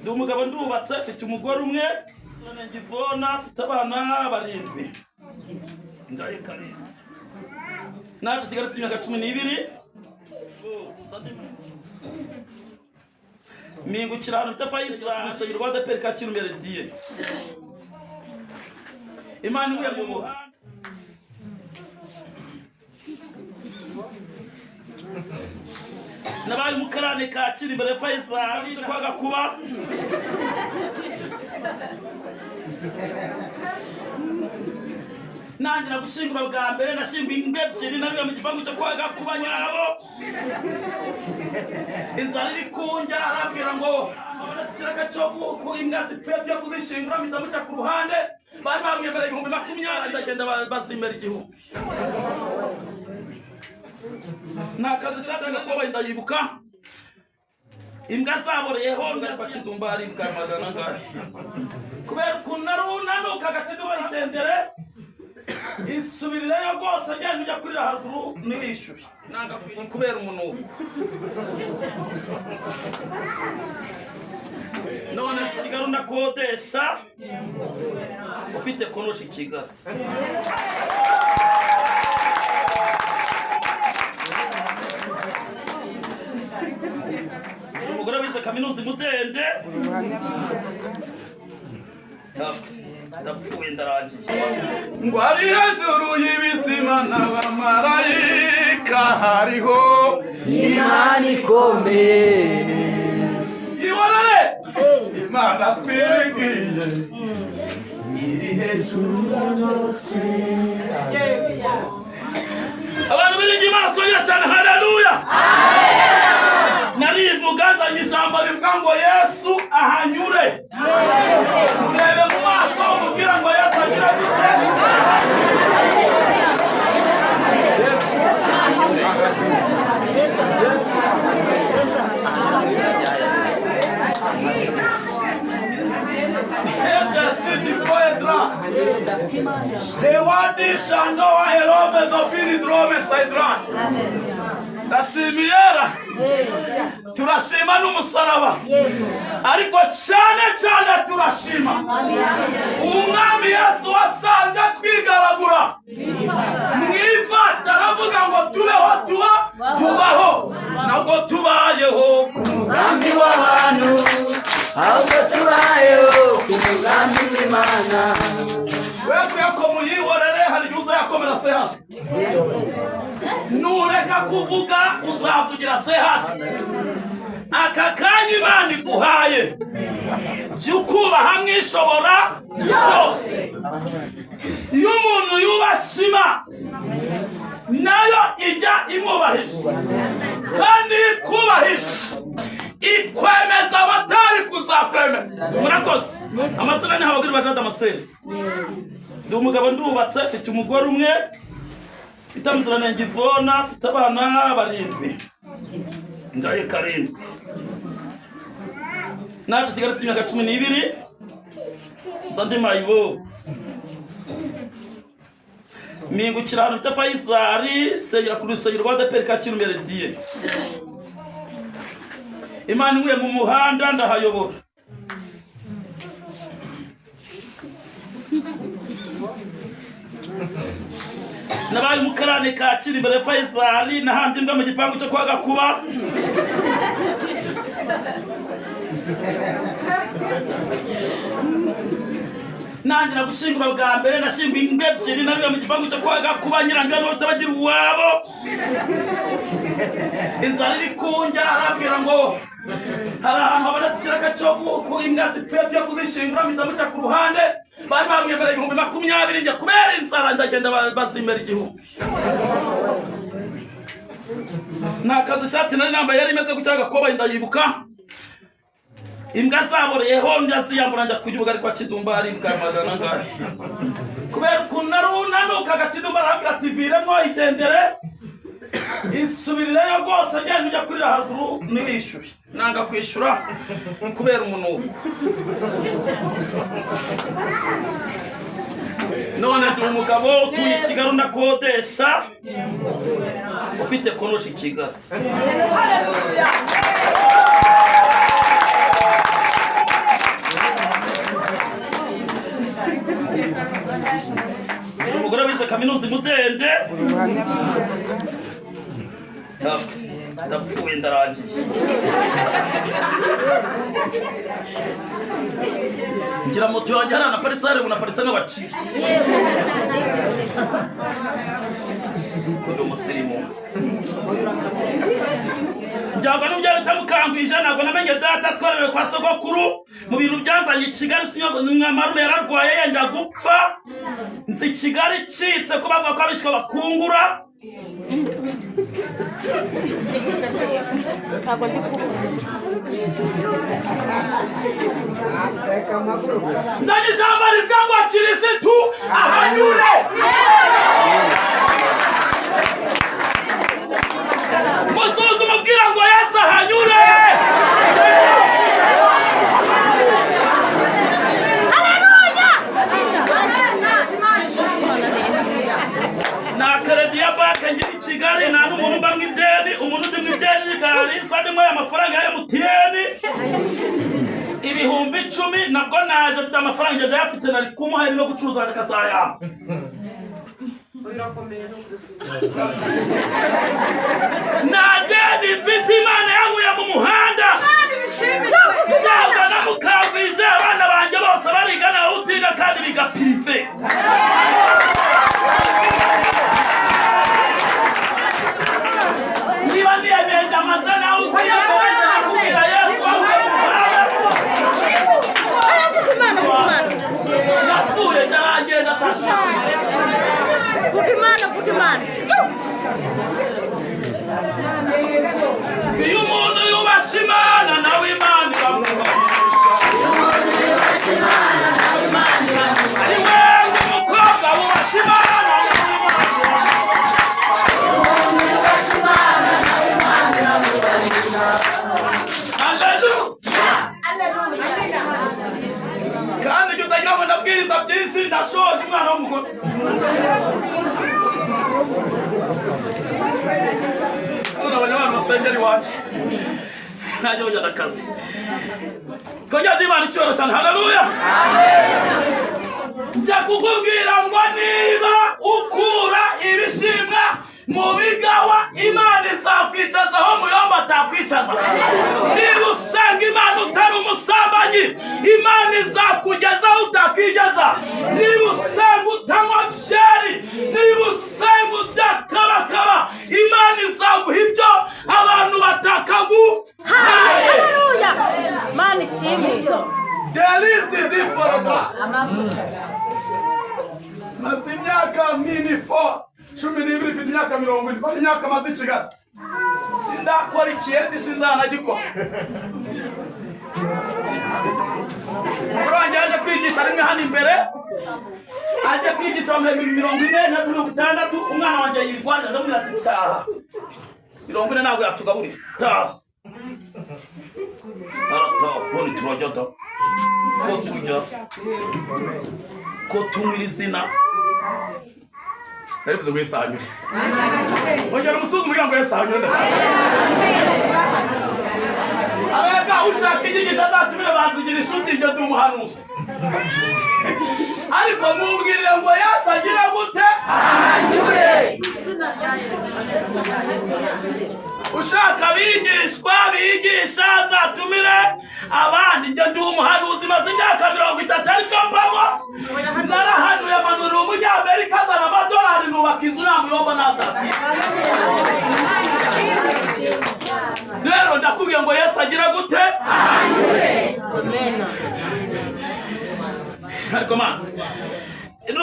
ndi umugabo ndubatse mfite umugore umwe ngivona afite abana 7 ndaye karindwi naje sigara mfite imyaka 12 mingukira hano bita Faiza rusengero rwa ADEPR Kacyiru Melodie Imana iwe mu muhanda nabaye umukarane Kacyiru imbere Faiza cyo kwaga kuba nangira gushingura bwa mbere nashinguye imbebyeri nariwe mu gipangu cyo kwaga kuba nyabo inzara iri kunjya arabwira ngo abonetse cyo ku imbwa zipfuye cyo kuzishingura mitamuca ku ruhande bari bamwemereye 20,000 ndagenda bazimera igihumbi nakazi shaka ko bayinda yibuka imbwa zaboreyeho ngari Kidumbari bwamagana ngahe kubera kunaruna nuka Kidumbari itendere isubirireyo rwose agenda ujya kurira haruguru n'ibishyuye nanga kubera umunuko none Kigali ndakodesha ufite konoshi Kigali umugore wize kaminuza imutende ndapfuye ndarangiye ngo ari hejuru y'ibisima n'abamarayika hariho Imana ikomeye ibonere Imana twiringiye iri hejuru y'ose abantu biringiye Imana twongera cyane haleluya narivuga nzanye ijambo rivuga ngo Yesu ahanyure urebe mu maso umubwira ngo Yesu agira bite ndashimiyera turashima n'umusaraba ariko cyane turashima umwami Yesu wasanze twigaragura mwifata aravuga ngo tubeho tubaho ntabwo tubayeho ku mugambi w'abantu ahubwo tubayeho ku mugambi w'Imana wewe ko muyihorere hari uza yakomera se hasi nureka kuvuga uzavugira se hasi aka kanya Imana iguhaye cyukubaha mwishobora byose iyo umuntu yubashima nayo ijya imubahije kandi kubahisha ikwemeza abatari kuzakwemera murakoze amasera ni habagiri bajada amasera ndi umugabo ndubatse mfite umugore umwe itamuzirana ngivona afite abana 7 ndaye karindwi naje sigara mfite imyaka 12 sande mayibo mingukira hano bita Faiza sengera ku rusengero rwa ADEPR Kacyiru Melodie Imana iwe mu muhanda ndahayobora nabaye umukarane Kacyiru imbere Faiza nahandi mbwa mu gipangu cyo kwaga kuba nangira gushingura bwa mbere nashinguye imbebyeri nariwe mu gipangu cyo kwaga kuba nyirangira no batabagira uwabo inzara iri kunjya arabwira ngo hari ahantu abonetse cyo ku imbwa zipfuye cyo kuzishingura mitamuca ku ruhande bari bamwemereye 20,000 njya kubera inzara ndagenda bazimera igihumbi nakazi shati nari nambaye yari imeze gucyaga ko bayinda yibuka imbwa zaboreyeho ndaziyambura njya kugibuga ariko Kidumbari bwamagana ngahe kubera kunaruna nuka Kidumbari arabwira tiviremo igendere isubirireyo rwose agenda ujya kurira haruguru n'ibishyuye nanga kwishura kubera umunuko none ndi umugabo utuye Kigali ndakodesha ufite konoshi Kigali haleluya kaminuza imudende ndapfuye ndarangiye ngira moto yanjye hariya naparitse hariya naparitse nk'abakiri kundi umusirimu njyagwa n'ibyo bitamukangwije ntabwo namenye data twarerewe kwa sogokuru mu bintu byanzanye Kigali marume yararwaye yenda gupfa nzi Kigali icitse ko bavuga ko abishwe bakungura nzanye ijambo rivuga ngo kirisitu ahanyure musuzuma ubwira ngo Yesu ahanyure na karedi ya banki ngira i Kigali nta n'umuntu mba mw'ideni umuntu undi mw'ideni ni Kalisa ndimo amafaranga ya MTN ibihumbi 10 nabwo naje mfite amafaranga ndayafite nari kumuha no gucuruza akazayama nadeni mfite Imana yanguye mu muhanda cyangwa namukangwije abana banjye bose barigana utiga kandi biga prive niba niyemenda amazana uziyemera kubwira Yesu napfuye ndaragenda atasha Kukimana iyo umuntu yubasha Imana nawe Imana iramubanisha ari wewe umukobwa wubasha Imana kandi ujya utagira ngo ndabwiriza byinshi ndashoje umwana w'umugore abantu basengera iwacu ntajya bajyana akazi twongera Imana icyubahiro cyane haleluya njya kukubwira ngo niba ukura ibishimwa mu bigawa Imana izakwicaza aho muyomba atakwicaza niba usenga Imana utari umusambanyi Imana izakugeza aho utakigeza niba usenga utanywa byeri niba usenga udakabakaba Imana izaguha ibyo abantu batakaguhaye haleluya Imana ishimwe there is a difference maze imyaka minifo 12 ifite imyaka 20 bari imyaka maze i Kigali sindakora ikindi sinzanagikora urangiye aje kwigisha rimwe hano imbere aje kwigisha mu 40 umwana wanjye yirwanda ndamubwira ati taha 40 ntabwo yatugaburira taha arataha ubundi turajya da ko tujya ko tumira izina Erifuze ngo Yesu ahanyure ongera umusuzi umubwira ngo Yesu ahanyure abega ushaka inyigisho azatumire bazigira inshuti njye ndi umuhanuzi ariko mubwirire ngo Yesu agire gute ahanyure ushaka bigishwa bigisha azatumire abandi njye ndi umuhanuzi maze imyaka 30 ariko mbamo narahanuye amanura umunyamerika azana amadolari nubaka inzu namuyomba natatu rero ndakubwiye ngo Yesu agira gute ahanyure ariko man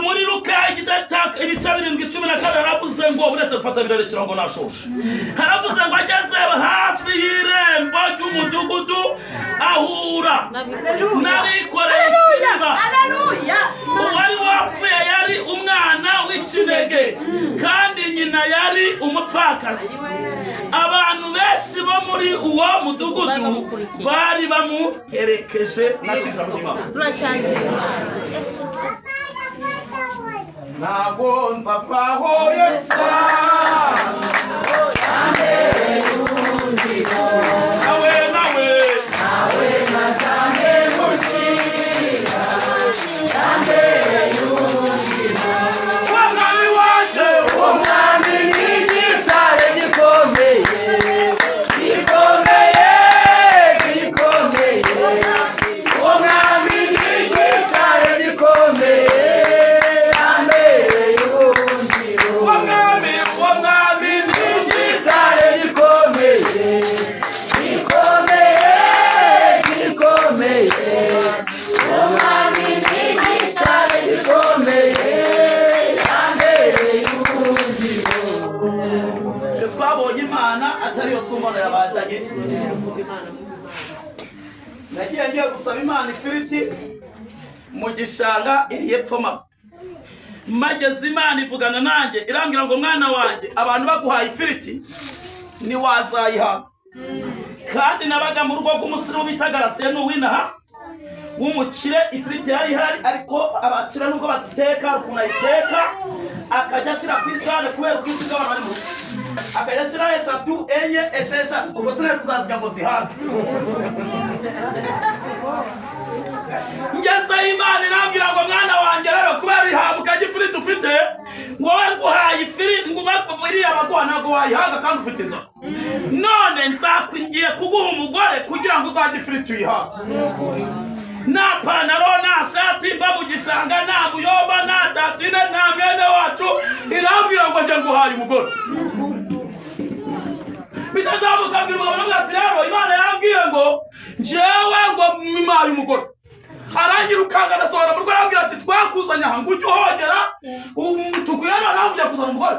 muri Luka igice cya 7:12 haravuze ngo uretse gufata birerekera ngo nashoshe haravuze ngo ageze hafi y'irembo ry'umudugudu ahura n'abikoreye ikiriba uwari wapfuye yari umwana w'ikinege kandi nyina yari umupfakazi abantu benshi bo muri uwo mudugudu bari bamuherekeje nakiza mutima ntabwo nzavaho Yesu nawe nazambe mukira nambe yungira wamwami wa atari yo twumva yabazanye. Nagiye ngiye gusaba Imana ifiriti mu gishanga iri hepfo mama. Mageze Imana ivugana nanjye irambwira ngo mwana wanjye abantu baguhaye ifiriti ni wazayiha. Kandi nabaga mu rugo rw'umusirimu bita Garasiye n'uwinaha w'umukire ifiriti yari hari ariko abakira nubwo baziteka ukuntu ayiteka akajya ashyira ku isahane kubera ubwinshi bw'abantu bari mu rugo akajya ashyira 3, 4, 5, 6 ubwo sinari kuzaziga ngo zihage. Ngeze Imana irambwira ngo mwana wanjye rero kubera ihabuka gifiriti ufite wowe nguhaye ifiriti ngubiriya baguha ntabwo wayihaga kandi ufite inzara. None nzakwingiye kuguha umugore kugira ngo uzajye ifiriti uyihaga. Na panaro na shati mba mu gishanga na muyoba na datine na mwene wacu irambwira ngo njye nguhaye umugore. Bitazamuka mbwira umugabo n'ati rero Imana yambwiye ngo njyewe ngo mwimaye umugore. Arangira ukanga nasohora mu rugo arambwira ati twakuzanya aha ngo ujye uhogera tukuyana nawe ujya kuzana umugore.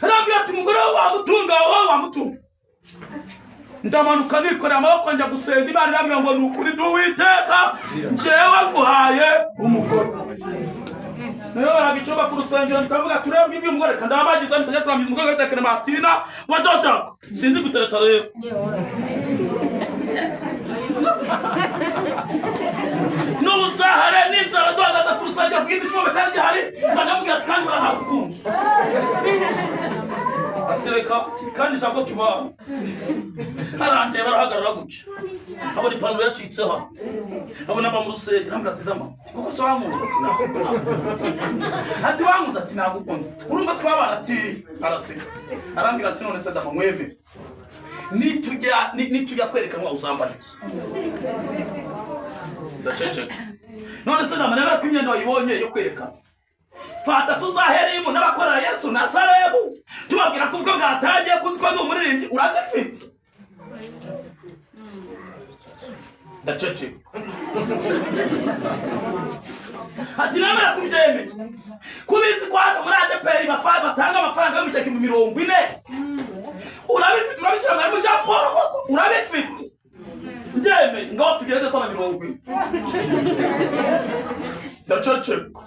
Arambwira ati umugore wamutunga wowe wamutunga. Ndamanuka nikorera amaboko njya gusenga Imana irambwira ngo ni ukuri n'Uwiteka njyewe nguhaye umugore. Nayo baragicoba ku rusengero bitavuga turebe bibi umugore kandi abagize bitajya kuramiza umugore gatekana Martina wadotako sinzi gutereta rero. N'ubusahare n'inzara duhagaze ku rusengero bw'indi cyumba cyari gihari ndamubwira ati kandi barahagukunze. Atireka kandi sako kibana arande barahagarara gutya abona ipantaro yacitse ha abona ba mu rusengero ndamubwira ati dama kuko so wamuza ati ati wamuza ati nagukunze urumva twabana ati araseka arambwira ati none se dama mweve nitujya kwerekanwa uzambara iki ndaceceka. None se dama nabera ko imyenda wayibonye yo kwerekana fata tuzahereyemo n'abakorera Yesu na Salebu tubabwira ko ubwo bwatangiye kuziko ndi umuririmbyi urazifite. Ndaceceka ati namera kubyeme kubizi kwa muri ADPR batanga amafaranga yo mucyaki mu 40 urabifite urabishira mu jambo urabifite njeme ngaho tugende sana 40. Ndaceceka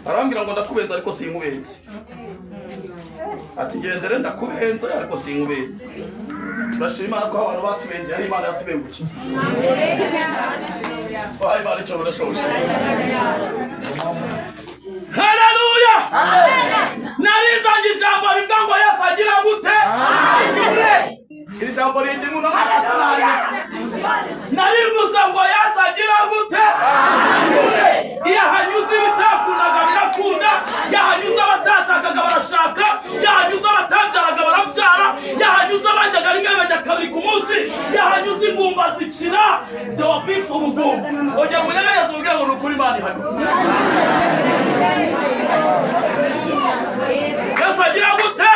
arambwira ngo ndakubenza ariko sinkubenze. Ati ngendere ndakubenza ariko sinkubenze. Turashima ko abantu batubenze ari Imana yatubenguki. Amen. Imana cyabona shoshe. Haleluya. Amen. Narizangi jambo rivuga ngo Yesu agira gute? Amen. Iri jambo rindi muno harasanari. Narivuze ngo Yesu agira gute? Amen. Yahanyuze ibitakundaga birakunda, yahanyuze abatashakaga barashaka, yahanyuze abatanjaraga barabyara, yahanyuze abajyaga rimwe bajya kabiri ku munsi, yahanyuze ingumba zikira dobifu ubugumba. Ongera umunyagayazi ubwira ngo nukuri Imana ihano. Yesu agira gute?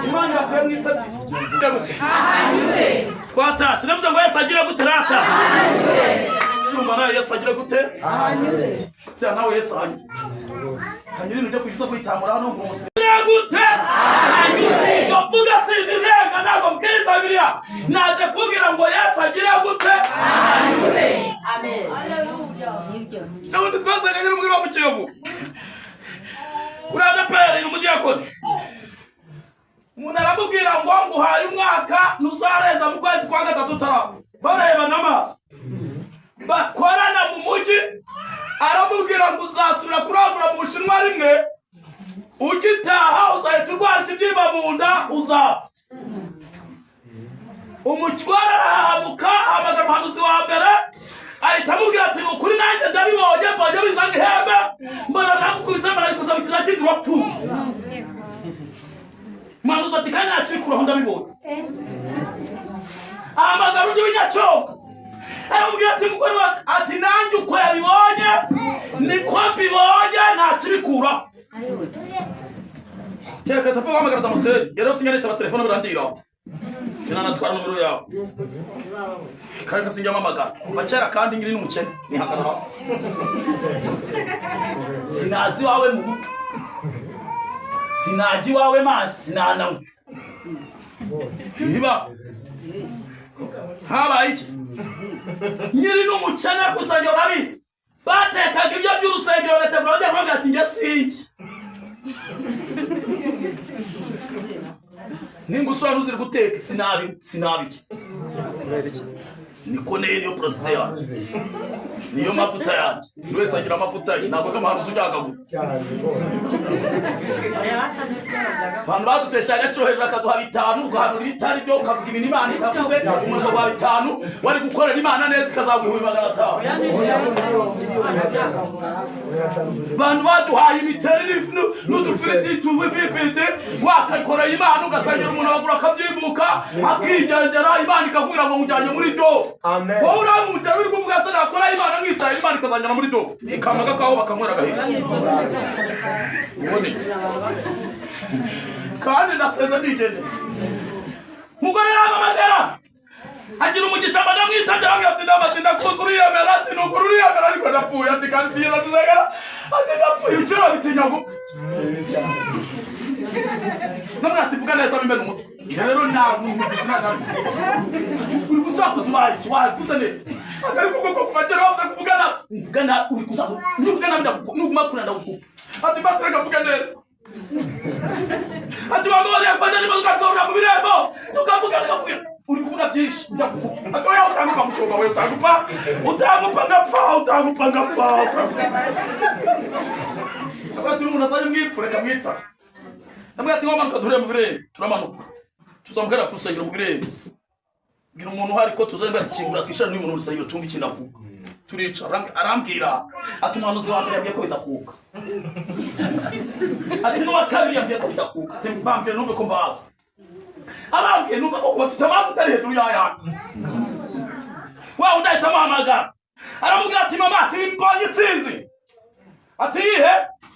Imana bakwiye mwitagize. Amen. Twatashe navuze ngo Yesu agira gute rata? Shumba nawe Yesu agira gute? Ahanyure. Cyane nawe Yesu ahanyure. Hanyure nujya kugiza kwitamura hano ngo musire gute? Ahanyure. Yovuga sindirenga nago mbwiriza Bibiliya. Naje kubwira ngo Yesu agira gute? Ahanyure. Amen. Haleluya. Cyangwa twasanganye n'umugore wa Mukiyovu. Kuri ADPR n'umudiyakoni. Umuntu aramubwira ngo nguhaye umwaka nuzareza mu kwezi kwa 3 tarapfa. Bareba n'amaso. Bakorana mu mujyi aramubwira ngo uzasubira kurangura mu Bushinwa rimwe ugitaha uzahita urwara ikibyimba mu nda uzapfa. Umutwara arahamuka hamagara umuhanuzi wa mbere ahita amubwira ati ukuri nanjye ndabibonye mbonye bizanga ihembe mbona nagukubise marayikuza mu kiza cy'inzu wapfuye. Umuhanuzi ati kandi ntakibikuraho ndabibonye. Ahamagara undi w'inyacyonga aramubwira ati mukuru ati nanjye uko yabibonye niko mbibonye ntakibikuraho. Teka tapo hamagara Damascene yero sinyareta ba telefone barandira sinanatwara numero yawe kandi kasinjama amagara kuva kera kandi ngiri n'umukene nihagarara sinazi wawe mu sinajya iwawe mazi sinanawe niba habaye iki nyiri n'umukene kusanya urabizi batekaga ibyo by'urusengero bagategura bajya kuvuga ati njye sinjye ningusura nuziri guteka sinabiki niko niyo prostate yanjye niyo mafuta yanjye buri wese agira amafuta ye ntabwo tumuhanuzi ujyagaguye abantu badutesha agaciro hejuru akaduha 5 ugahanura ibitari byo ukavuga ibintu Imana itavuze umuntu wa 5 wari gukorera Imana neza ikazaguha 500. Abantu baduhaye imiceri n'udufiriti tubifite wakakorera Imana ugasangira umuntu abagura akabyimbuka akigendera Imana ikakubwira ngo mujyanye muri do. Amen. Wowe uramu umukera uri kuvuga se nakora Imana mwitaye Imana ikazanjana muri do. Ikamaga kaho bakamwera gahita. Kandi naseze ndigende. Mugore ramamagara. Agira umugisha abana mwitabye bamwe ati ndabatinda kuzuri yemera ati nukuri yemera ariko ndapfuye ati kandi byiza tuzagara ati ndapfuye ukira bitinya ngo. Namwe ati vuga neza bimbe n'umutwe. Rero ntabwo ntabwo uri gusakuza wakuze neza ariko kuko kubagera wavuze kuvugana mvugana uri kusakuza n'uvugana n'uguma kuranda ukupa ati basi reka vuga neza ati bagore yakoze niba tukakora mu birembo tukavugana ngakuye uri kuvuga byinshi ndakukupa ati oya utangupa mushoba we utangupa ngapfa abati umuntu azaje mwipfure kamwita namwe ati ngomanuka dure mu birembo turamanuka tuzamugera kusayira mu birembo ngira umuntu hari ko tuzemba tikingura twishana n'umuntu urusayiro tumva ikintu avuga turica arambwira ati umuhanuzi wa mbere yabwiye ko bidakuka ati n'uwa kabiri yabwiye ko bidakuka tembambye numve ko mbaza abambwiye numve ko bafite amavuta ari hejuru y'ayandi wa undahita amuhamagara aramubwira ati mama ati mbonye itsinzi ati ihe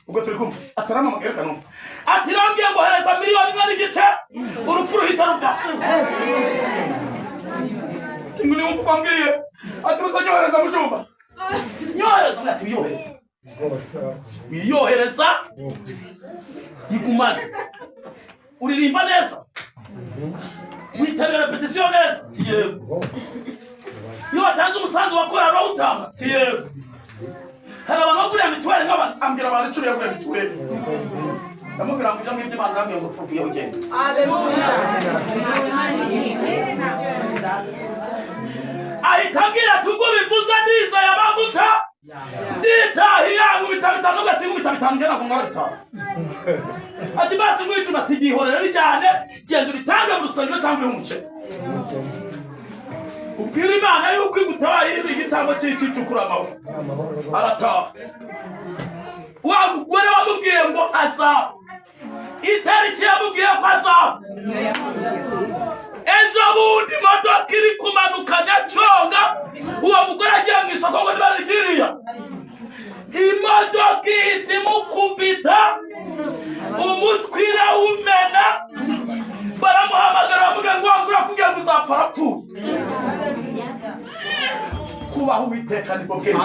ubwo turi kumva ataramamagara kanumva ati nambwiye ngo hereza 1,5 miliyoni urupfu ruhita ruva tinguni wumva kwambwiye ati musanyohereza mushumba nyohereza ati wiyohereza yigumane uririmba neza witabira repetition neza tiyego iyo watanze umusanzu wakora rawutanga tiyego hari abantu baguriye mituweli nk'abantu ambwira abantu 10 yaguriye mituweli ndamubwira ngo ibyo Imana ngamye ngo fufiye ugende haleluya ahitambira tugo bivuza ndiza yabavuta nditahi yangu bitanu gatingu bitanu ngena ku ngara ati basi ngwicu batigihorera bijyane genda uritange mu rusengero cyangwa umuce ubwira Imana yuko igutabaye igitambo cy'icicukura amawe arataha wa mugore wamubwiye ngo azaba itariki yamubwiye ko azaba ejo bundi modoka iri kumanuka Nyacyonga uwo mugore agiye mu isoko ngo ntibarigiriya imodoka ihita imukubita umutwe irawumena baramuhamagara bamuga ngo wangura kugira ngo uzapfa arapfuye kubaho Uwiteka nibwo bwenge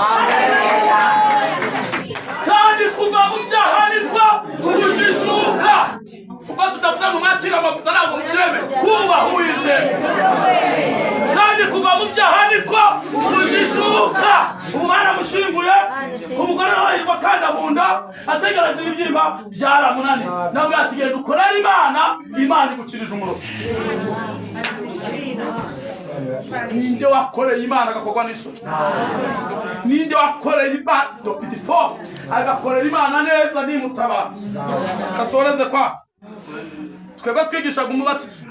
kandi kuva mu byaha nibwo kujijuka kuko tutavuze ngo mwakira amavuta ntabwo mubyeme kubaho Uwiteka kandi kuva mu byaha nibwo kujijuka umwana mushinguye umugore n'abahirwa kandi abunda ategereje ibibyimba byaramunani nabwo yatigenda ukorera Imana igukirije umuruho ninde wakoreye Imana agakorwa n'isuri ninde wakoreye Imana before agakorera Imana neza nimutabara kasoreze kwa twebwe twigishaga umubatizo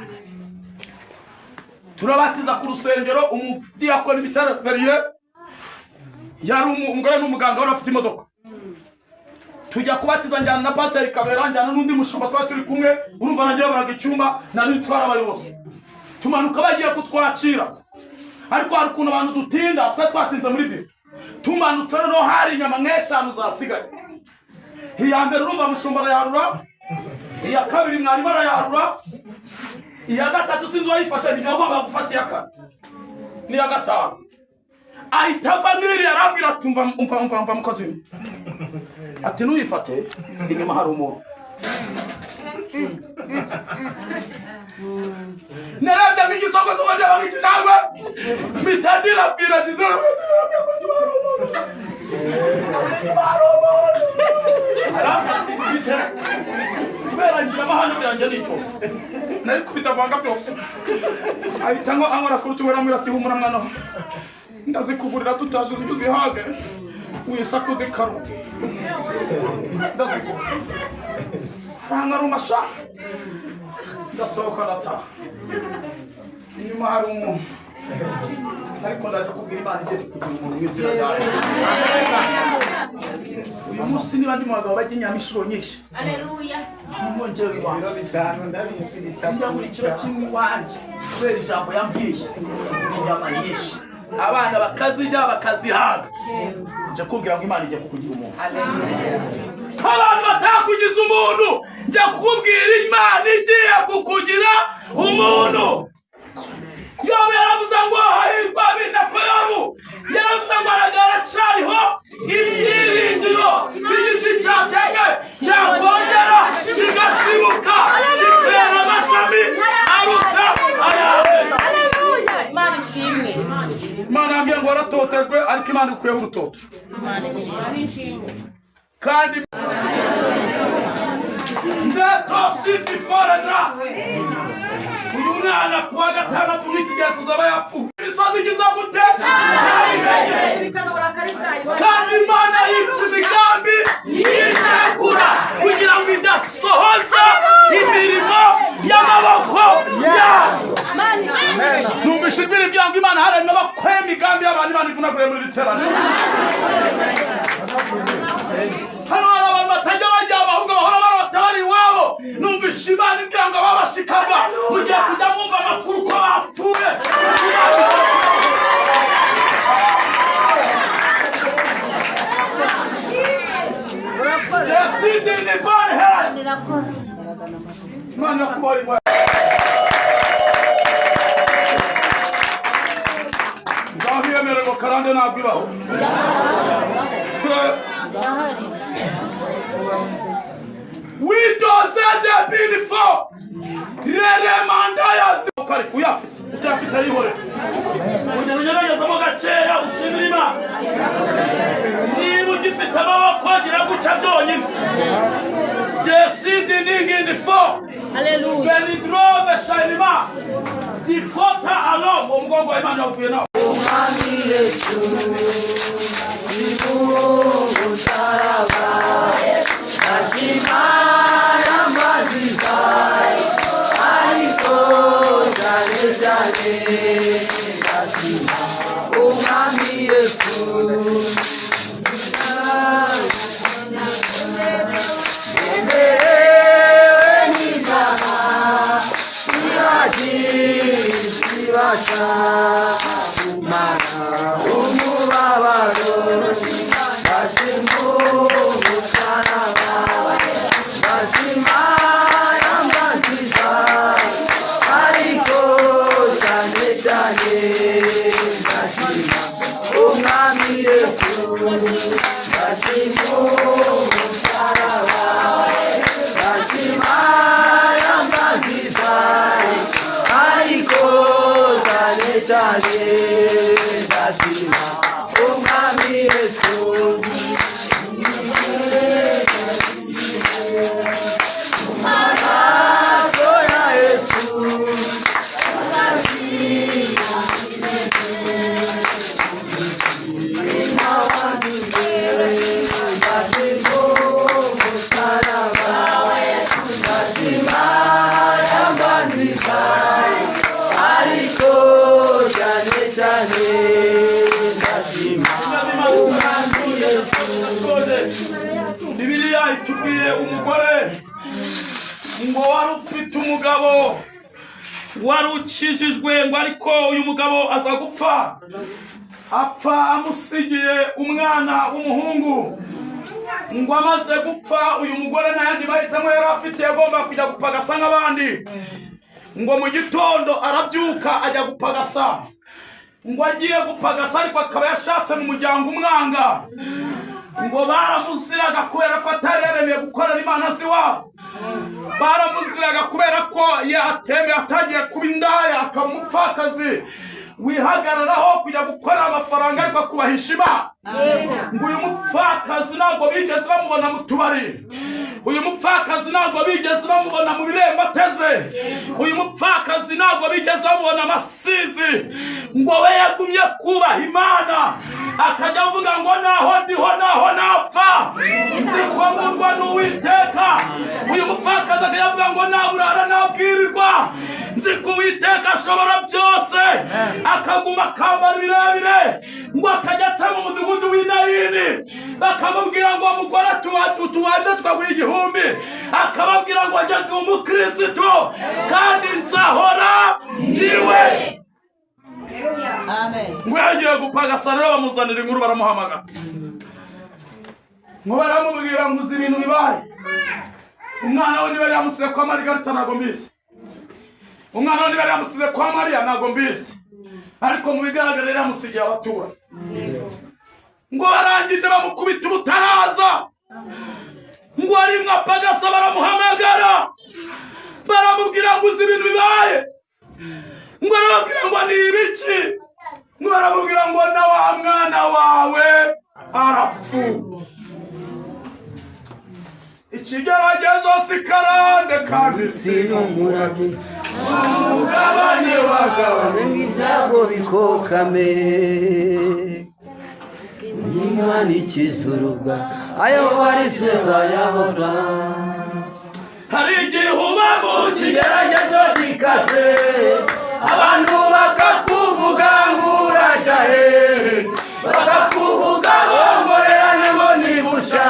turabatiza ku rusengero umudiyakoni bitaravereye yari umugore n'umuganga wari afite imodoka tujya kubatiza njyana na Pastor Kabera njyana n'undi mushumba twa turi kumwe urumva nagiye baraga icyumba nari twara abayobozi tumanuka bagiye kutwakira ariko hari ukuntu abantu dutinda twatinze muri biro tumanutse no hari inyama nk'eshanu zasigaye iya mbere urumva mushumba arayarura iya kabiri mwarimu arayarura iya gatatu sinzi wayifashe nijye wagomba gufata iya kane n'iya gatanu ahita ava n'iri arambwira ati umva mukozi ati ntuyifate inyuma hari umuntu Narabya nk'igisoko z'ubundi abangikijangwe mitandira bwira jizera kubera ngira amahano byanjye n'icyo nari kubitavanga byose ahita ngo ankora ku rutugu aramubwira ati humura mwana ndazikugurira tutaje uburyo uzihage wisakuze karo ndazikugura harangarumasha ndasohoka ndataha inyuma hari umuntu ariko ndaje kubwira Imana igiye kugira umuntu w'izina ryayo uyu munsi niba ndi mu bagabo bajya inyama inshuro nyinshi aleluya mwongere ibiro bitanu ndabifilisa muri kiro kimwe iwanjye kubera ijambo yambwiye inyama nyinshi abana bakazijya bakazihaga nje kubwira ngo Imana igiye kukugira umuntu abantu batakugize umuntu nje kukubwira Imana igiye kukugira umuntu Yobu yaravuze ngo hahirwa ab'inteko Yobu yaravuze ngo aragaracariho ibyiringiro by'igiti cyatemwe cyakongera kigasibuka kikera amashami aruta ayawe. Haleluya. Imana ishimwe. Imana yambwiye ngo waratotejwe ariko Imana ikuyeho urutoto kandi ndetositi foredra uyu mwana kuwa gatandatu n'ikigiye kuzaba yapfuye imisozi igize guteka kandi Imana yica imigambi yitegura kugira ngo idasohoza imirimo y'amaboko yazo. Numvise ijwi rivuga ngo Imana harimo abakora imigambi y'abantu Imana ivunaguye muri iterane. Hano hari abantu batajya bajyama ahubwo bahora batabari iwabo. Numvise Imana igira ngo babashikaga mugiye kujya mwumva amakuru ko bapfuye. Yasidi ni bane hera. Imana kubaye imwe. Ndahiyemere ngo karande ntabwo ibaho. Widozede bilifo rere manda yasi ukari kuyafite utafite ayihore unyanyagazamo gaceya ushimira Imana niba ugifite amaboko agira guca byonyine desidi ningindi fo Haleluya. benidrove shayima zikota alo umugongo wa Imana wavuye nawe Umwami Yesu Ibumusaraba Akimara maziza Ariko cyane cyane Akima Umwami Yesu Yemerewe n'Imana Sibasha Umana umubabaro Bashimu Musaraba Bashimara Mbasiza Ariko cyane cyane Bashima Umwami Yesu Bashimu Musaraba Bashimara Mbasiza Ariko cyane cyane Bashima Umwami Yesu Amaraso ya Yesu Bibiliya itubwiye umugore ngo wari ufite umugabo wari ukijijwe ngo ariko uyu mugabo aza gupfa apfa amusigiye umwana w'umuhungu ngo amaze gupfa uyu mugore n'ayandi bahitamo yari afite agomba kujya gupagasa nk'abandi ngo mu gitondo arabyuka ajya gupagasa ngo agiye gupagasa ariko akaba yashatse mu muryango umwanga ngo baramuziraga kubera ko atareremeye gukorera Imana si wabo. Baramuziraga kubera ko yatemeye atagiye kuba indaya akaba umupfakazi wihagararaho kujya gukora amafaranga ariko kubahisha Imana. Ngo uyu mupfakazi ntabwo bigeze bamubona mu tubari. Uyu mupfakazi ntabwo bigeze bamubona mu birembo ateze. Uyu mupfakazi ntabwo bigeze bamubona amasizi. Ngo we yagumye kubaha Imana akajya avuga ngo naho ndiho naho napfa nziko murwa n'Uwiteka. Uyu mupfakazi akajya avuga ngo naburara nabwirirwa nziko Uwiteka ashobora byose. Akaguma akambara birebire ngo akajya aca mu mudugudu w'Inayini bakamubwira ngo umugore tuwaje twaguha 1000. Akababwira ngo ajya ndi umukristo kandi nzahora ndiwe. Amen. Ngo yagiye gupagasa rero bamuzanira inkuru baramuhamagara. Ngo baramubwira ngo uzi ibintu bibaye. Umwana we niba yamusize kwa Margarita ntago mbizi. Umwana we niba yamusize kwa Maria ntago mbizi. Ariko mu bigaragara rero yamusigiye abatura. Ngo barangije bamukubita ubutaraza. Ngo ari mwapagasa baramuhamagara. Baramubwira ngo uzi ibintu bibaye. Ngo arababwira ngo ni ibiki. Ngo baramubwira ngo na wa mwana wawe arapfu. Ikigeragezo sikarande kandi sinumurage ugabanye wagabanye ng'ibyago bikokame Imana ikizurubwa ayo warisuza yahova. hari igihe uba mu Ikigeragezo gikase abantu bakakuvuga ngo urajya he, bakakuvuga bongorerane ngo nibuca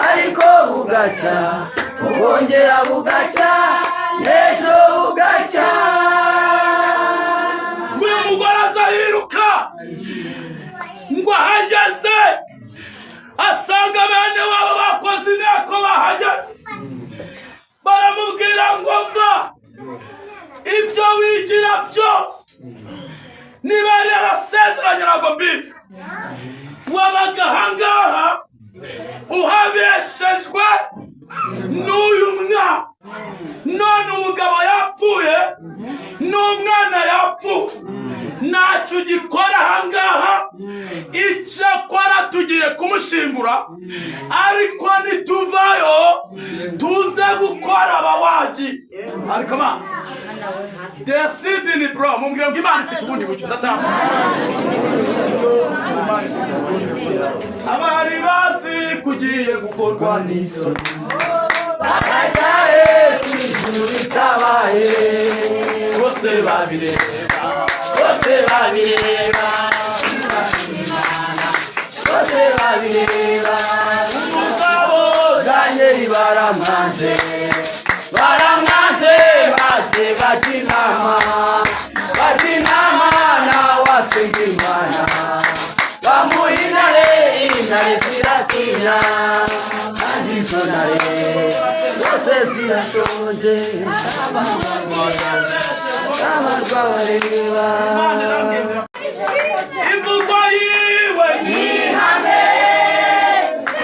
ariko bugaca ukongera bugaca n'ejo bugaca. ngo uyu mugore aza yiruka ngo ahageze asanga bene wabo bakoze inteko bahageze. Baramubwira ngo mva ibyo wigira byose niba yarasezeranye ntabwo mbizi. Wabaga ahangaha uhabeshejwe n'uyu mwana none umugabo yapfuye n'umwana yapfuye ntacyo ugikora ahangaha. Icyo akora tugiye kumushingura ariko nituvayo tuze gukora abawaji. Ariko ma decidini bro mumbwira ngo Imana ifite ubundi buryo ndatanga. Abari basi kugiye gukorwa n'isoni bakajya kw'ijuru ritabaye bose babireba bose babireba bose babireba. umugabo Danieli baramwanze baramwanze base batinama nawe asenga Imana bamuha intare ziratinya kandi izo ntare zose zirashonje n'abarwa bareba. imvugo yiwe ni ihame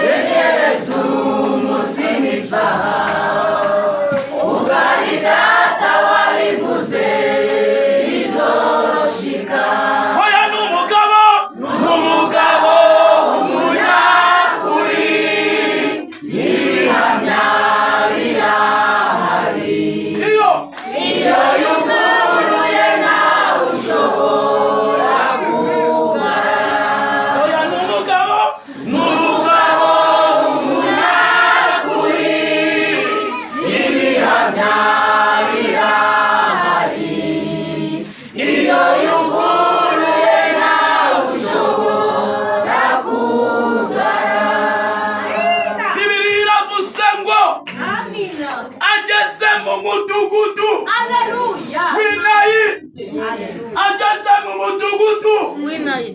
yegereza umunsi n'isaha ugari data wabivuze bizoshika. oya n'umugabo umunyakuri Ibihamya birahari iyo yuguruye nawe ushobora kumara. oya n'umugabo umunyakuri Ibihamya birahari iyo yuguruye nawe ushobora kumara. Bibiliya iravuze ngo Amina. ageze mu mudugudu Hallelujah. w'Inayi. Ageze mu mudugudu Winayi.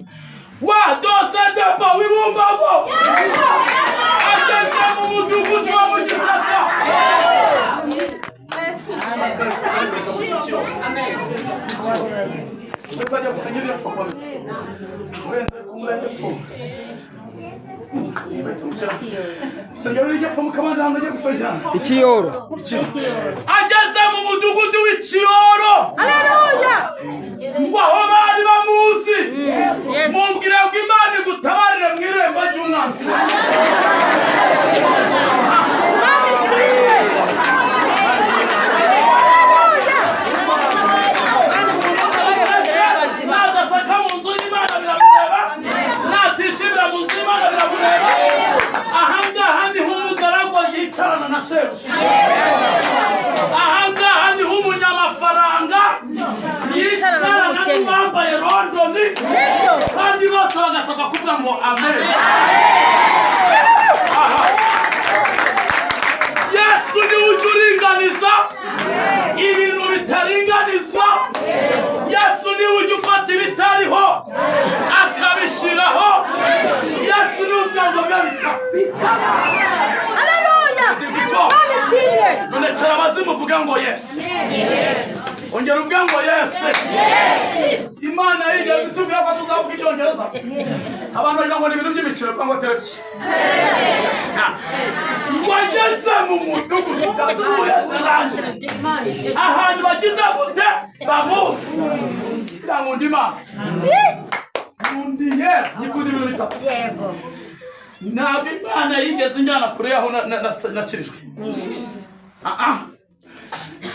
wa dose depo w'Ibumbago. Ageze mu mudugudu wa mu Gisasa. Tukajya gusenyera papa. Urenze kumurenge pfu. Sengero rijya pfa mukabanda hamwe agiye gusengera Ikiyoro. ageze mu mudugudu w'Ikiyoro. Haleluya. Ngo aho bari bamuzi mumbwire ngo Imana igutabarire mu irembo ry'umwanzi. Nadasaka mu nzu y'Imana biramureba, natishimira mu nzu y'Imana biramureba. Ahangaha niho umugaragu yicarana na shebuja. Ahangaha niho umunyamafaranga yicarana n'uwambaye rondoni, kandi bose bagasabwa kuvuga ngo amen. Yesu niwe ujya uringaniza ibintu bitaringanizwa. Yesu niwe ujya ufata ibitariho akabishyiraho. Yesu niwe uvuga ngo bibe bikaba. Haleluya. None cyera abazimu uvuga ngo Yesu. Ongera uvuga ngo Yesu. Imana yigeze itubwira ko tuzavuga Icyongereza. Abantu bagira ngo ni ibintu by'imikino cyangwa terebye. Wageze mu mudugudu udatuye nanjye. Ahantu bagize gute bamuzi. Ndankunda Imana. Nkundiye nyikunda ibintu bitatu. Yego. Ntabwo Imana yigeze injyana kure yaho nakirijwe.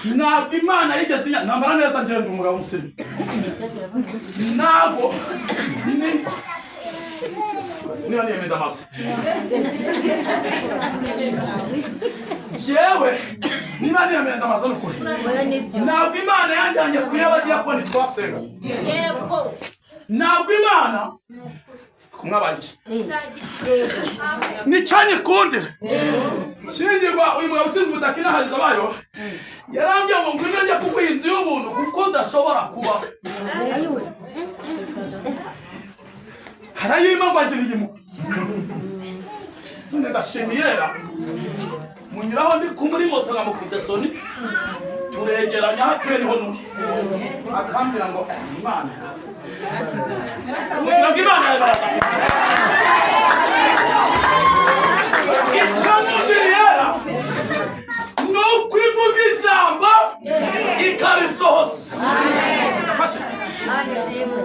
Ntabwo Imana yigeze injyana nambara neza ngenda umugabo musiri. Ntabwo niyo niyemeza amaso. Jewe niba niyemeza amaso n'ukuri. Ntabwo Imana yanjyanye kure y'abadiyakoni twasenga. Ntabwo Imana kumwabanje nicyo nyikundira. Shingirwa uyu mugabo usinzwe ubutaka inahariza abayo yarambwiye ngo ngwino njye kuguha inzu y'umuntu kuko udashobora kubaho. Harayima ngo agire igimu. None ndashimiye rero munyuraho ndi kumuri moto nkamukubita soni turegeranya hatwe niho nuri akambwira ngo Imana ntabwo Imana yabaraza icyamubwira ni ukwivuga ijambo ikarisohoza.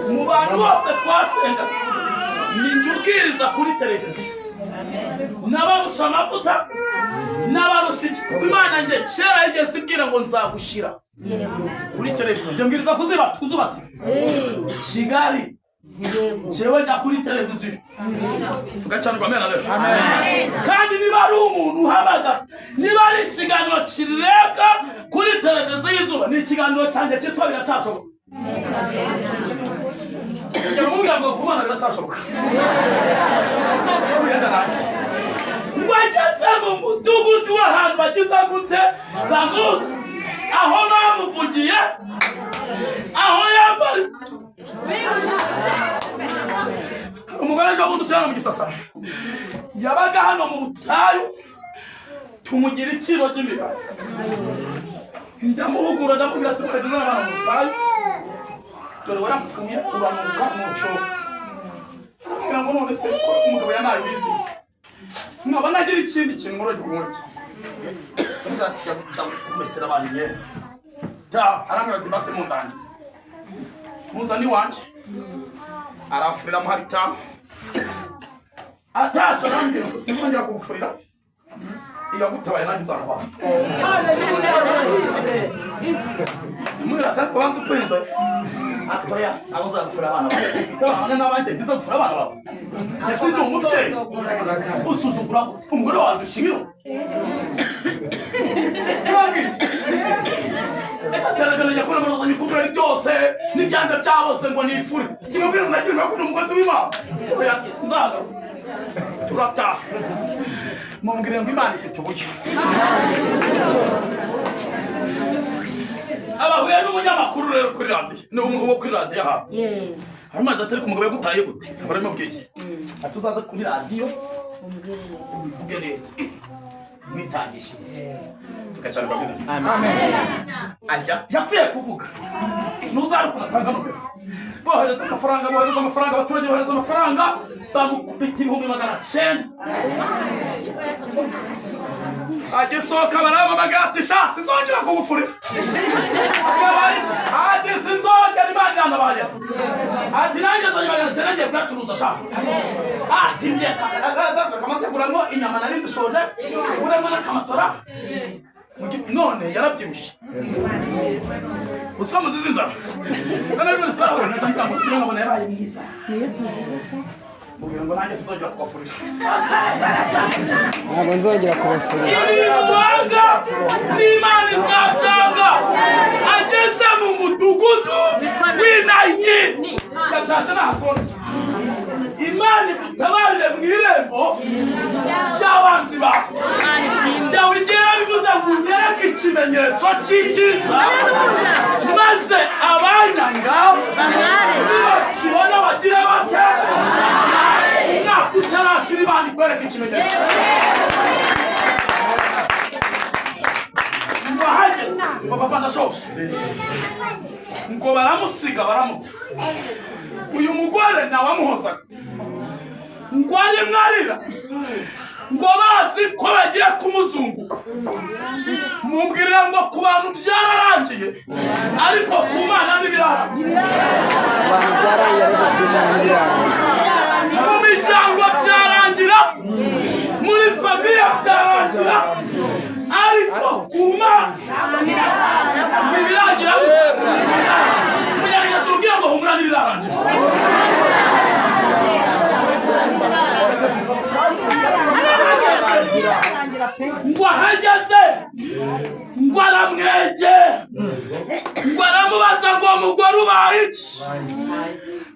Mu bantu bose twasenga ninjye ubwiriza kuri televiziyo n'abarusha amavuta n'abarusha iki kuko Imana njye kera yigeze ibwira ngo nzagushira kuri televiziyo. Njye mbwiriza kuzubati Kigali jewe njya kuri televiziyo ugacanirwa amena rero. Kandi niba ari umuntu uhamagara, niba ari ikiganiro kirebwa kuri televiziyo y'izuba, ni ikiganiro cyanjye cyitwa Biracyashoboka. Njya mubwira ngo ku Mana biracyashoboka. Wageze mu mudugudu w'ahantu bagize gute bamuzi, aho bamuvugiye, aho yambara. Umugore ejo bundi ucyana mu Gisasa yabaga hano mu butayu tumugira iciro ry'imigabo. Ndamuhugura ndamubwira tukageze n'abantu mu butayu dore warapfuye uramuka mu cyobo. Aramubwira ngo none se ko umugabo yanaye bizi nkaba nagira ikindi kintu muri uyu mwanya nzatiya kumesera abantu nyene ta arambwira ati base mu ndangire muzani wanje arafurira mu habitamo atasha arambwira ngo simongera kumufurira iyo gutabaye nanjye zanaba muri atako banze upenza atoya abuza gufura abana bawe n'abandi ndizo gufura abana bawe ese ndi umubyeyi usuzugura umugore wawe dushimira ataragana yakora amaroza nyikufura ari byose n'ibyanda byabose ngo nifure kimubwira munagire mwe kuno umugozi w'Imana oya nzaga turataha mumbwire ngo Imana ifite uburyo. Abahuye n'umunyamakuru rero kuri radio n'umugabo kuri radio aha hamaze atari ku mugabo yagutaye gute abarimo bwiye atuzaza kuri radio uvuge neza mwitangishirize vuga cyane babwira amen ajya yapfuye kuvuga ntuzari kunatanga no bohereza amafaranga abaturage bohereza amafaranga bamukubita 900. agisohoka baramamaga ati sha sinzongera kugufurira ati sinzongera Imana yanabaye ati nanjye nzajya nagiye kuyacuruza sha ati mbyeka kamateguramo inyama nari nzishoje uremo n'akamatora none yarabyibushye uswa muzizi inzara none rero twarabona ndamubwira ngo sinabona abona yabaye mwiza mubwira ngo nanjye sinzongera kubafurira ntabwo nzongera kubafurira Ibanga n'Imana izabyanga ageze mu mudugudu w'Inanyi yatashe nahasonje Imana idutabarire mu irembo cy'abanzi bawe Dawidi bivuze ngo unyereke ikimenyetso cy'ibyiza maze abanyanga nibakibona bagire bate umwaka utarashira Imana ikwereka ikimenyetso ngo hageze ngo papa ndashoje ngo baramusiga baramuta uyu mugore nawe amuhozaga ngo ari mwarira ngo bazi ko bagiye kumuzungu mumbwirira ngo ku bantu byararangiye ariko ku Mana ntibirarangiye abantu byararangiye ariko ku Mana ntibirarangiye mu miryango byarangira muri famiye byarangira ariko ku Mana ntibirarangira mugerageza ubwira ngo humura ntibirarangira ngo ahageze ngo aramwege ngo aramubaza ngo umugore ubaye iki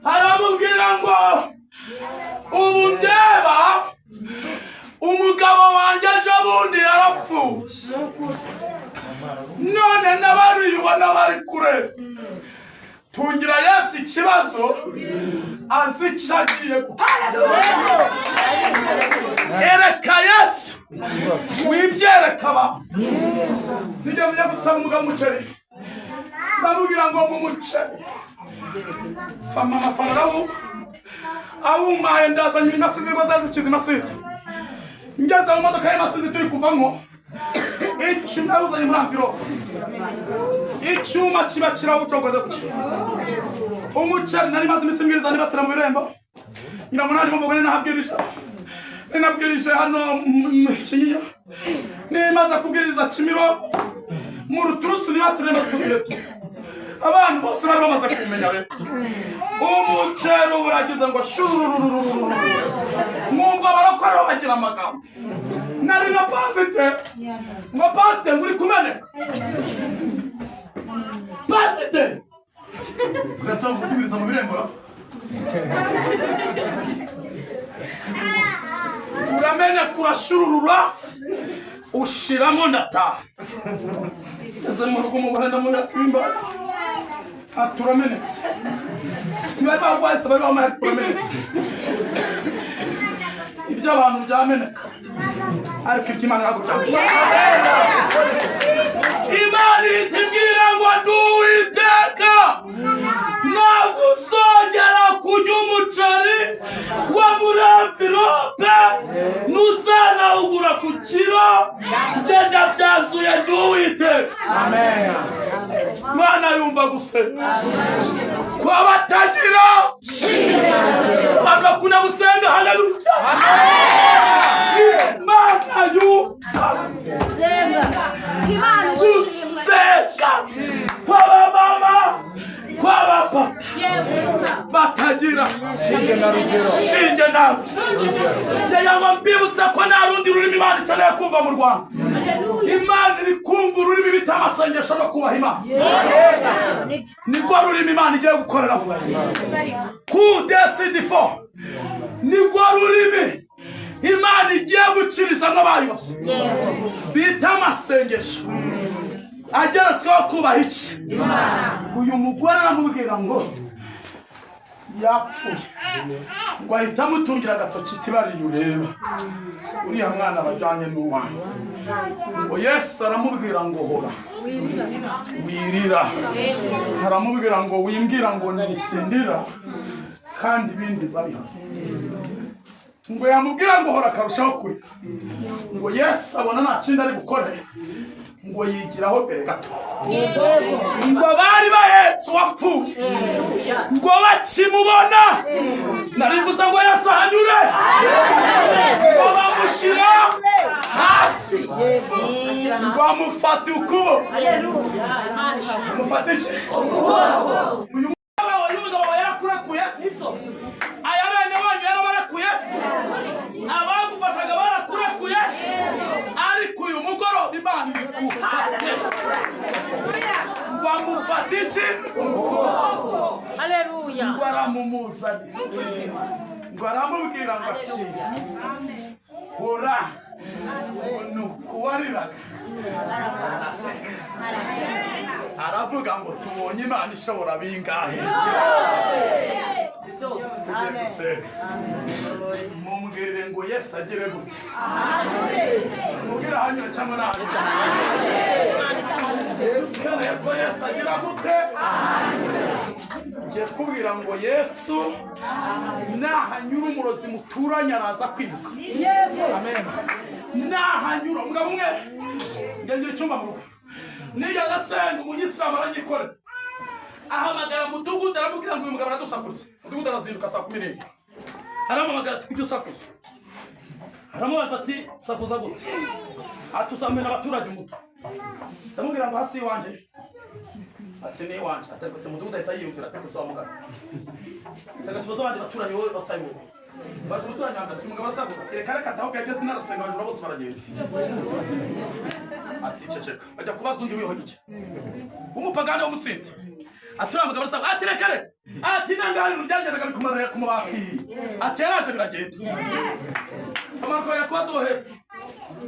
aramubwira ngo ubu ndeba umugabo wanjye ejo bundi yarapfuye none n'abari ubona bari kure tungira Yesu ikibazo azicagiye ereka Yesu wibyereka abantu nijya mujya gusaba umugabo umuceri ndamubwira ngo mu muceri fama amafaranga awumaye ndazanyura imasizi ngo azazikiza imasizi ngeze mu modoka y'imasizi turi kuvamo icyuma uzanye muri amvirope icyuma kiba kirawucogoza gutya umuceri nari maze iminsi mbwiriza nibatera mu birembo nyiramunani mubugone ninabwirije hano Kinyinya nimaze kubwiriza Kimironko mu Ruturusu nibaturemba twubiretu abantu bose bari bamaze kumenya rero umuceri uragize ngo shururururu mwumva barakora bagira amagambo nari na pasite ngo pasite nguri kumeneka pasite kurasa gutubiriza mu birembora uramene kurashururura ushiramo ndataha seze mu rugo mu barenda mu yakimba aturamenetse tibari bagwase bari bamaye turamenetse ibyo abantu byameneka ariko iby'Imana nagutaka Imana itibwira ngo nduwiteka nagusongera kurya umuceri wa muri amvirope nuzanawugura ku kiro ngenda byanzuye nduwiteka amen Imana yumva guseka kwa batagira abantu bakunda gusenga haleluya Imana yumva guseka kwa mama kwa papa batagira shinge nawe yaba mbibutsa ko nta rundi rurimi Imana ikeneye kumva mu Rwanda Imana iri kumva ururimi bita amasengesho no kubaha Imana nibwo rurimi Imana igiye gukorera ku desidifo nibwo rurimi Imana igiye gukirizamo abayo bita amasengesho ageretsweho kubaha iki uyu mugore aramubwira ngo yapfuye ngo ahita amutungira agatoki tibariye ureba uriya mwana bajyanye n'uwanyu ngo Yesu aramubwira ngo hora wirira aramubwira ngo wimbwira ngo nisindira kandi ibindi zabiha ngo yamubwira ngo hora akarushaho kurita ngo Yesu abona nta kindi ari bukore ngo yigiraho mbere gato ngo bari bahetse uwapfuye ngo bakimubona narivuze ngo Yesu ahanyure ngo bamushyira hasi ngo amufate ukuboko amufate uyu mugabo yarakurakuye nibyo aya bene wanyu yarabarakuye abagufashaga barakurakuye ariko uyu mugoroba Imana ikuhane ngo amufate iki Haleluya ngo aramumuzane ngo aramubwira ngo akire hora nukuwariraga aravuga ngo tubonye Imana ishobora bingahe mumubwirire ngo Yesu agire gute mubwira hanyura cyangwa nabi ko Yesu agira gute ngiye kubwira ngo Yesu nahanyura umurozi muturanye araza kwibuka amen nahanyura umugabo umwe ngira icyumba mu rugo niyo agasenga umuyisilamu aragikora ahamagara mudugudu aramubwira ngo uyu mugabo aradusakuza mudugudu arazinduka saa 11 aramamagara ati kujya usakuza aramubaza ati sakuza gute atusamwe n'abaturage umuto ndamubwira ngo hasi iwanje ati ni iwanje atari se mudugudu ahita yiyumvira atari se wamugana tagatubaza abandi baturage wowe batayibo baje umuturage wambaye umugabo asakuza reka reka ataho kageze narasenga abajura bose baragenda ati ceceka ajya kubaza undi wiho iki umupagani w'umusinzi atura mugabo arasaba ati reka reka ati nangari rujyanjyaga bikumarira ku mabaki ati yaraje biragenda amariko yakoze bohe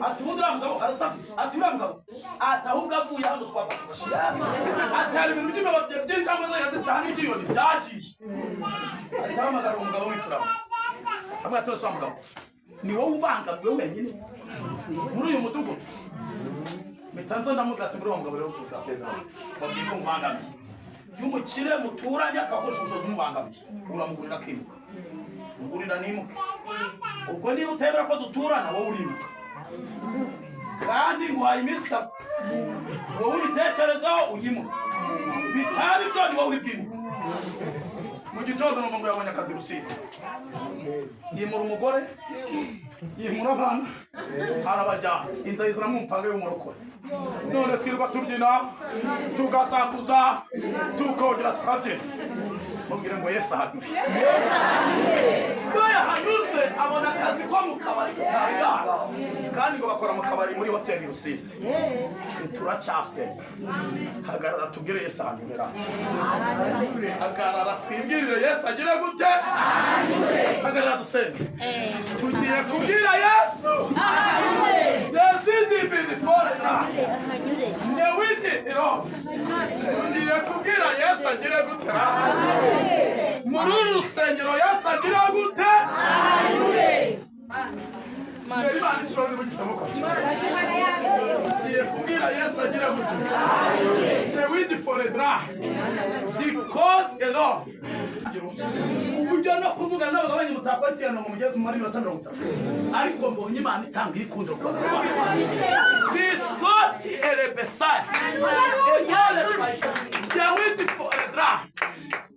ati ubundi mugabo arasaba ati mugabo atahubwo avuye hano twafata bashira ati hari ibintu by'imabye byinshi amaze yaze cyane igiyoni byagiye ati ahamagara umugabo w'Islam amwe atose wa mugabo ni wowe ubangamiwe wenyine muri uyu mudugudu mitanzo ndamubwira ati muri wa mugabo rero kurasezerana babwiko umubangamiye y'umukire muturanye akakoshoza umubangamiye uramugurira kwimuka ugurira nimuka ubwo niba utebera ko duturana wowe urimuka kandi nguhaye iminsi 3 wowe ubitekerezaho uyimuka bitari byo ni wowe urimuka mu gitondo n'umuntu yabonye akazi Rusizi yimura umugore yimura abana arabajyana inzara ziramumupanga y'umurokore none twirwa tubyina tugasakuza tukongera tukabyina mubwire ngo Yesu ahanyure yahanyuze abona akazi ko mu kabari kandi ngo bakora mu kabari muri hoteli Rusizi turacyasenga hagarara tubwire Yesu ahanyure hagarara twibwirire Yesu agire gute hagarara dusenge tugiye kubwira Yesu yazidi before newiti iro tugiye kubwira Yesu agire gute muri urusengero Yesu agire gute Imana ikibazo n'igitamuka tugiye kubwira Yesu agire gute newiti for because alone uburyo no kuvuga nabo abanye mutakwakirana mu mujye muri 30 ariko mbonye Imana itanga ikundo kwa bisoti elebesai eyale Dawidi for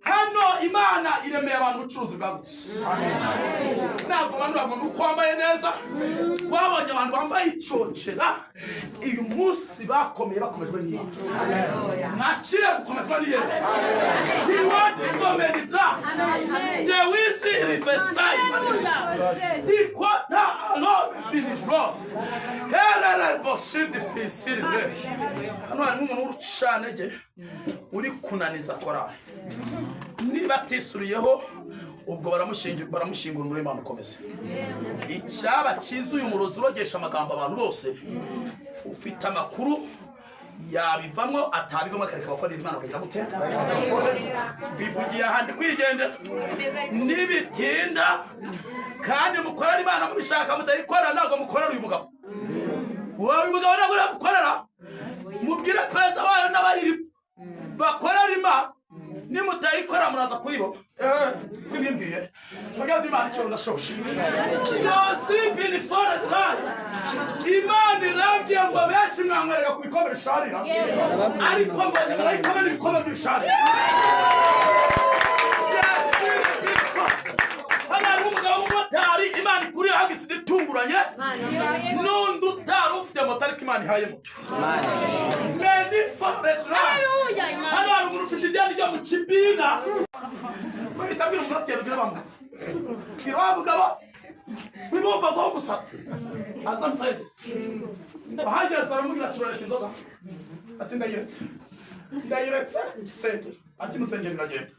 hano Imana iremeye abantu ubucuruzi bwagutse ntabwo abantu bagomba kwambaye neza twabonye abantu bambaye icocera uyu munsi bakomeye bakomejwe n'Imana nakire gukomezwa n'Yesu diwadi komedita dewisi rifesai dikwata alone binibro herere bosi difficile hano hari umuntu urucanege uri kunaniza korali niba atisuriyeho ubwo baramushingura muri Imana ukomeze icyaba cyiza uyu murozi urogesha amagambo abantu bose ufite amakuru yabivamo atabivamo akareka bakorera Imana bakagira gute bivugiye ahandi kwigendera nibitinda kandi mukorera Imana mubishaka mutayikora ntabwo mukorera uyu mugabo uyu mugabo ntabwo uramukorera mubwire perezida wayo n'abayiri bakorera Imana nimutayikora muraza kuyibona kwibimbwiye mugabo Imana icyo ndashoshe yosipini fora dry Imana irambye ngo benshi mwamwereka ku bikombe bisharira ariko mbonye barayikoma n'ibikombe by'ibisharira hano umugabo w'umumotari Imana ikuriye hagisida itunguranye n'undi utari ufite moto ariko Imana ihaye moto hano hari umuntu ufite ideni ryo mu kibina bahita bwira umuroteri ugira bamwe bwira wa mugabo wibumva ngo umusatsi aza musayide bahageze aramubwira turareka inzoga ati ndayiretse senge ati musengera iragenda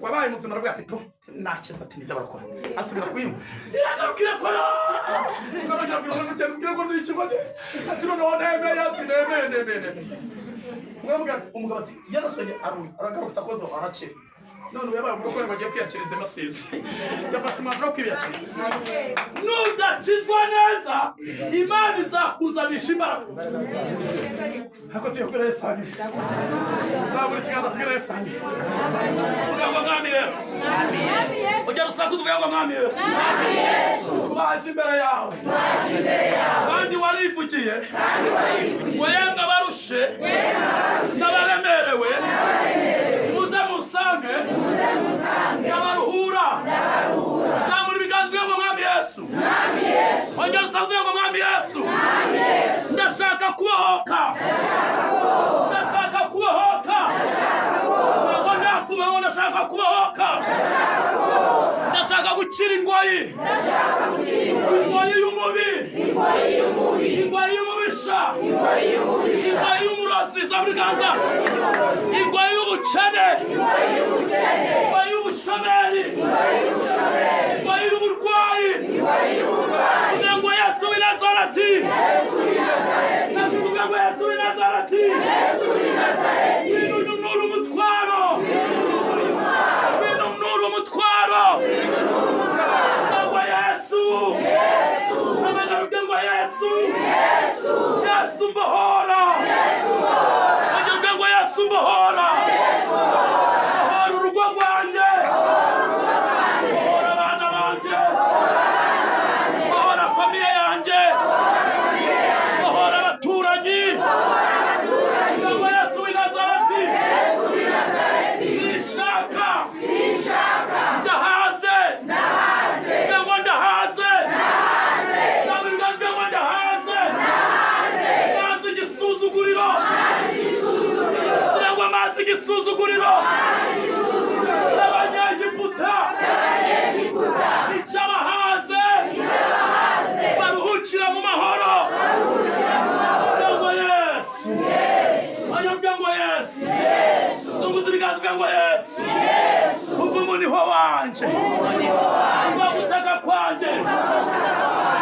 wabaye muzima aravuga ati po nakiza ati nibyo barakora asubira kuyinywa iragarukira kora ngarongera kugira ngo ni ikigo ati noneho nemeye ati nemeye umugabo ati yarasonye aragaruka akoze arakira none yabaye umugore bagiye kwiyakiriza amasizi yafashe umwanzuro wo kwiyakiriza nudakizwa neza Imana izakuzanisha imbaraga hako tuyo kuri Yesu zaburi kiganza tukira Yesu uvuga ngo mwami Yesu ujya rusakuza uvuga ngo mwami Yesu baje imbere yawe kandi warivugiye ngo yemwe abarushe n'abaremerewe muze musange n'abaruhura zamura ibiganza ngo mwami Yesu ujya rusakuza ngo mwami Yesu ndashaka kubohoka ndashaka kubohoka ngo nakubaho ndashaka kubohoka ndashaka gukira ingoyi y'umubi ingoyi y'umubisha ingoyi y'umurozi zamuriganza ingoyi y'ubukene ingoyi y'ubushomeri ingoyi y'uburwayi kugira ngo Yesu w'i Nazareti kugira ngo Yesu w'i Nazareti binunura umutwaro ngo Yesu ngo Yesu mbohora ngo Yesu mbohora urugo rwanjye abana banjye famiye yanjye abaturanyi ngo Yesu w'i Nazareti sinshaka ndahaze ngo ndahaze mazi igisuzuguriro ngo mazi igisuzuguriro cy'abanyegiputa icy'abahaze baruhukira mu mahoro ngo Yesu ayobya ngo Yesu zunguza ibiganza ngo Yesu umva umuniho wanje umva gutaka kwanje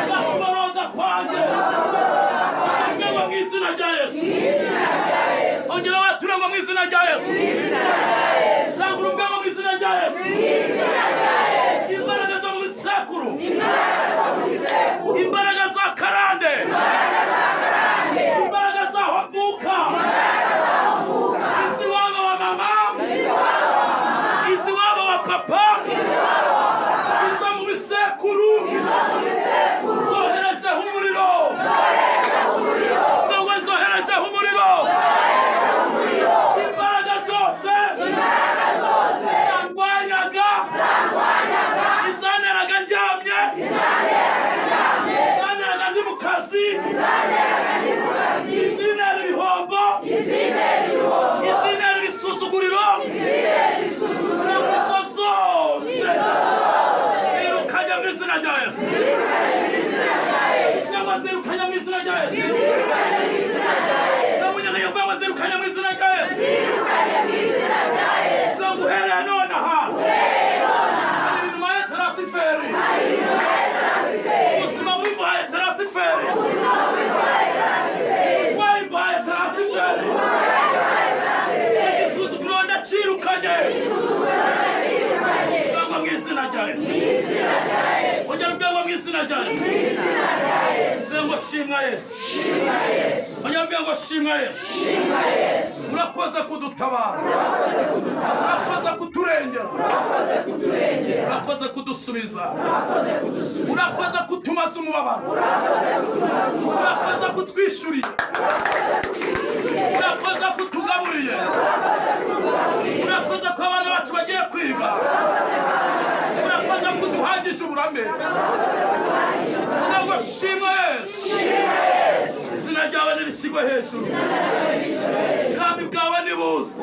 umva kuboroga kwanje ngo mu izina rya Yesu ongera watura ngo mu izina rya Yesu sangura ngo mu izina rya Yesu imbaraga zo mu sekuru imbaraga za karande imbaraga za havuka isi wabo wa mama isi wabo wa papa izo mu bisekuru zoherejeho umuriro ngo nzoherejeho umuriro imbaraga zose zandwanyaga izaneraga njyamye izaneraga ndi mu kazi Bwangwa mu izina rya Yesu. Ongera ubwangwa mu izina rya Yesu. Bwangwa shimwa Yesu. Ongera bwangwa shimwa Yesu. Urakoze kudutabara. Urakoze kuturengera. Urakoze kudusubiza. Urakoze kutumaza umubabaro. Urakoze kutwishyurira. Urakoze kutugaburira. Urakoze ko abana bacu bagiye kwiga. Urakoze kuduhagisha uburame. Ngo shimwe Yesu. Izina ryawe nirishyirwe hejuru. Ubwami bwawe nibuze.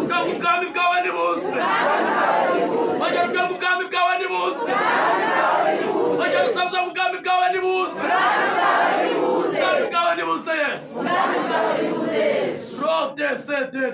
Ubwami bwawe nibuze. Ongera ubwami bwawe nibuze. Ongera usabuza ubwami bwawe nibuze. Ubwami bwawe nibuze Yesu. Rote se de